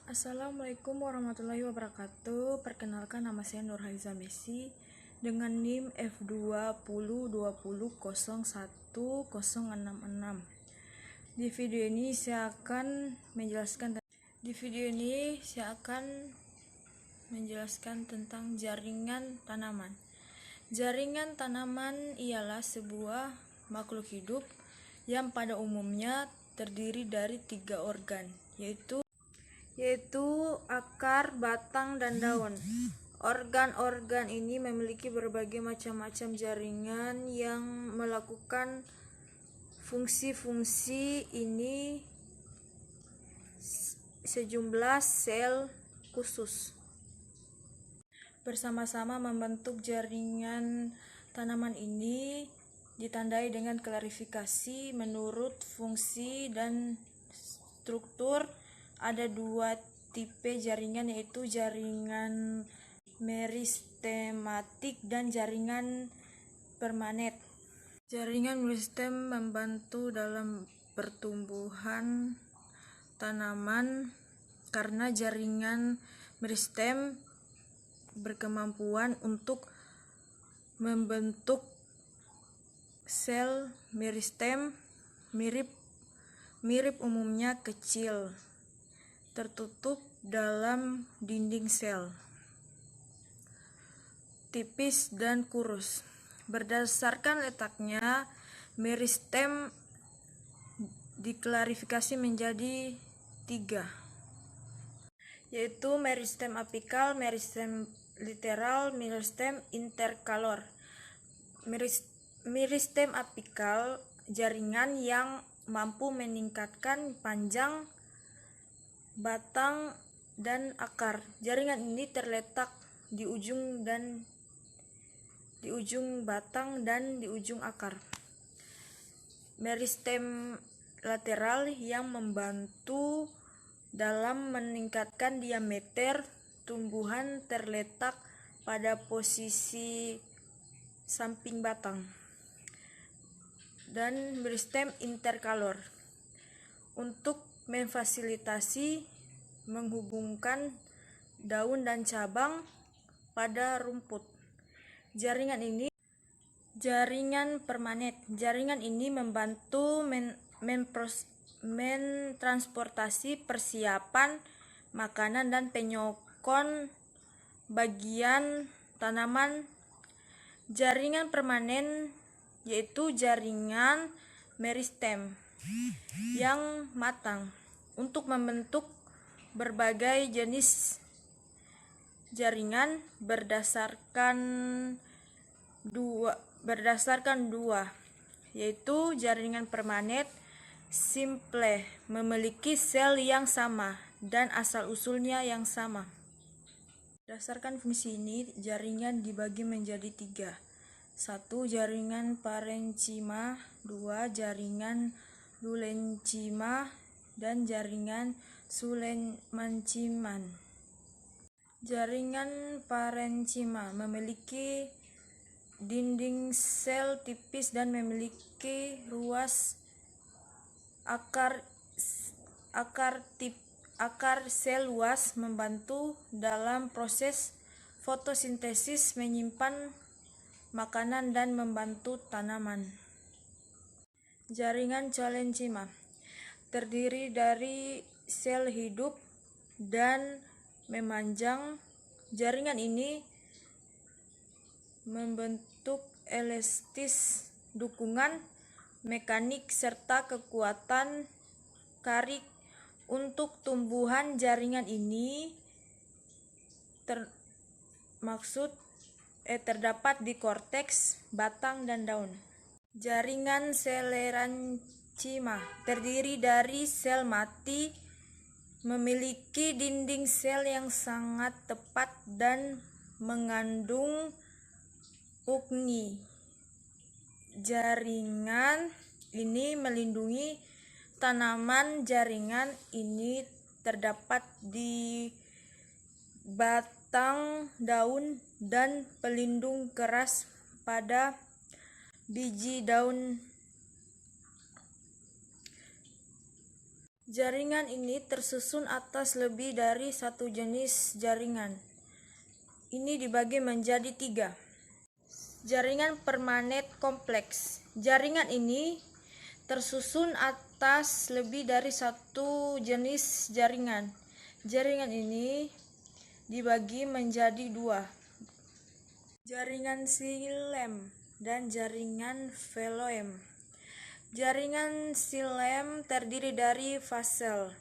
Assalamualaikum warahmatullahi wabarakatuh. Perkenalkan, nama saya Nurhaliza Messi dengan NIM F2020010066. Di video ini saya akan menjelaskan tentang jaringan tanaman. Jaringan tanaman ialah sebuah makhluk hidup yang pada umumnya terdiri dari 3 organ, yaitu akar, batang, dan daun. Organ-organ ini memiliki berbagai macam-macam jaringan yang melakukan fungsi-fungsi ini sejumlah sel khusus bersama-sama membentuk jaringan tanaman ini ditandai dengan klasifikasi menurut fungsi dan struktur. Ada 2 tipe jaringan, yaitu jaringan meristematik dan jaringan permanen. Jaringan meristem membantu dalam pertumbuhan tanaman karena jaringan meristem berkemampuan untuk membentuk sel meristem mirip umumnya kecil, tertutup dalam dinding sel, tipis dan kurus. Berdasarkan letaknya, meristem diklasifikasi menjadi 3, yaitu meristem apikal, meristem lateral, meristem interkalor. Meristem apikal jaringan yang mampu meningkatkan panjang batang dan akar. Jaringan ini terletak di ujung batang dan di ujung akar. Meristem lateral yang membantu dalam meningkatkan diameter tumbuhan terletak pada posisi samping batang. Dan meristem interkalor untuk memfasilitasi menghubungkan daun dan cabang pada rumput. Jaringan permanen. Jaringan ini membantu mentransportasi persiapan makanan dan penyokong bagian tanaman. Jaringan permanen yaitu jaringan meristem yang matang untuk membentuk berbagai jenis jaringan berdasarkan dua, yaitu jaringan permanen simple memiliki sel yang sama dan asal-usulnya yang sama. Berdasarkan fungsi ini, jaringan dibagi menjadi 3. 1. Jaringan parenchima, 2. Jaringan lulenchima, dan jaringan sulemanchiman. Jaringan parenchima memiliki dinding sel tipis dan memiliki ruas akar sel luas, membantu dalam proses fotosintesis, menyimpan makanan dan membantu tanaman. Jaringan parenchima terdiri dari sel hidup dan memanjang. Jaringan ini membentuk elastis, dukungan mekanik, serta kekuatan karik untuk tumbuhan. Jaringan ini terdapat di korteks, batang, dan daun. Jaringan sclerenchyma terdiri dari sel mati, memiliki dinding sel yang sangat tepat dan mengandung ugni. Jaringan ini melindungi tanaman. Jaringan ini terdapat di batang, daun, dan pelindung keras pada biji daun. Jaringan ini tersusun atas lebih dari satu jenis jaringan. Ini dibagi menjadi 3. Jaringan permanen kompleks. Jaringan ini tersusun atas lebih dari satu jenis jaringan. Jaringan ini dibagi menjadi 2. Jaringan silem dan jaringan veloem. Jaringan silem terdiri dari fasel.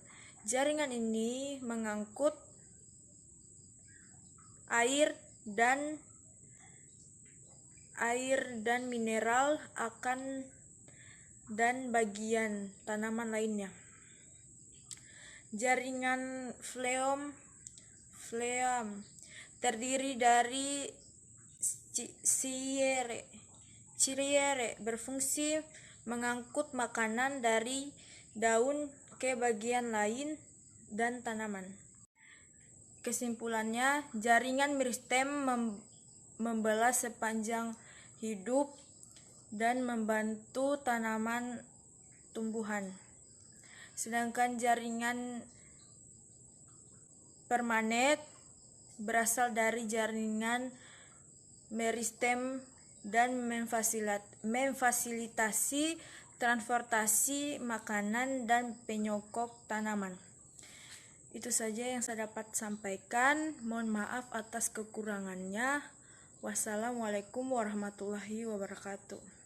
Jaringan ini mengangkut air dan mineral dan bagian tanaman lainnya. Jaringan phloem terdiri dari ciliere berfungsi mengangkut makanan dari daun ke bagian lain dan tanaman. Kesimpulannya, jaringan meristem membelah sepanjang hidup dan membantu tanaman tumbuhan. Sedangkan jaringan permanen berasal dari jaringan meristem dan memfasilitasi transportasi makanan dan penyokok tanaman. Itu saja yang saya dapat sampaikan. Mohon maaf atas kekurangannya. Wassalamualaikum warahmatullahi wabarakatuh.